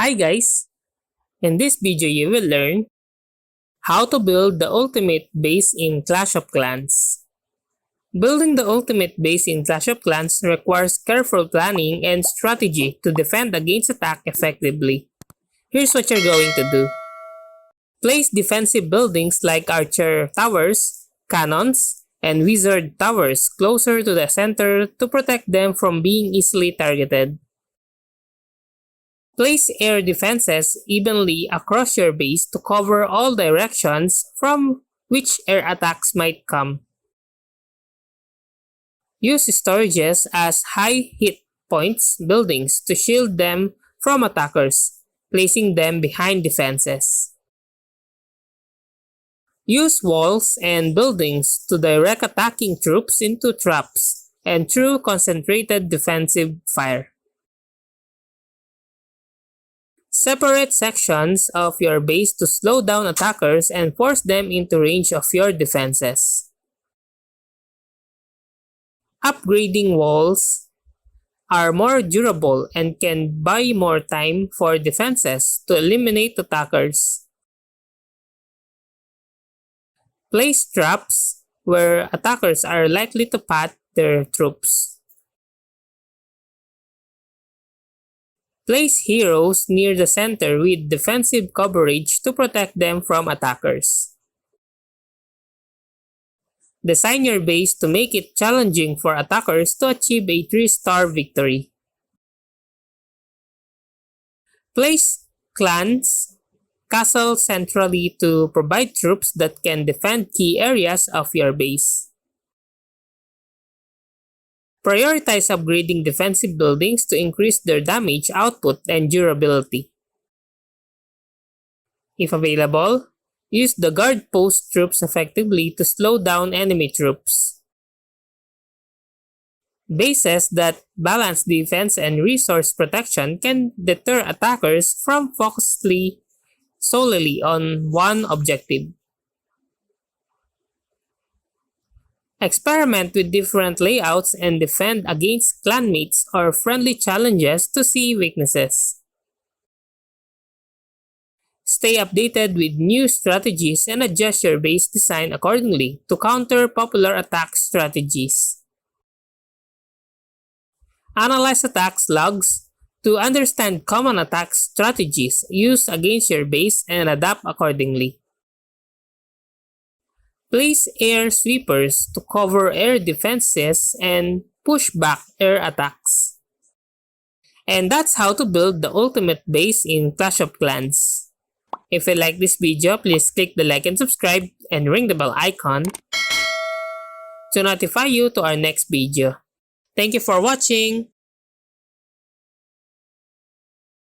Hi guys! In this video you will learn how to build the ultimate base in Clash of Clans. Building the ultimate base in Clash of Clans requires careful planning and strategy to defend against attack effectively. Here's what you're going to do. Place defensive buildings like archer towers, cannons, and wizard towers closer to the center to protect them from being easily targeted. Place air defenses evenly across your base to cover all directions from which air attacks might come. Use storages as high hit points buildings to shield them from attackers, placing them behind defenses. Use walls and buildings to direct attacking troops into traps and through concentrated defensive fire. Separate sections of your base to slow down attackers and force them into range of your defenses. Upgrading walls are more durable and can buy more time for defenses to eliminate attackers. Place traps where attackers are likely to pat their troops. Place heroes near the center with defensive coverage to protect them from attackers. Design your base to make it challenging for attackers to achieve a 3-star victory. Place clans castles centrally to provide troops that can defend key areas of your base. Prioritize upgrading defensive buildings to increase their damage output and durability. If available, use the guard post troops effectively to slow down enemy troops. Bases that balance defense and resource protection can deter attackers from focusing solely on one objective. Experiment with different layouts and defend against clanmates or friendly challenges to see weaknesses. Stay updated with new strategies and adjust your base design accordingly to counter popular attack strategies. Analyze attack logs to understand common attack strategies used against your base and adapt accordingly. Place air sweepers to cover air defenses and push back air attacks. And that's how to build the ultimate base in Clash of Clans. If you like this video, please click the like and subscribe and ring the bell icon to notify you to our next video. Thank you for watching!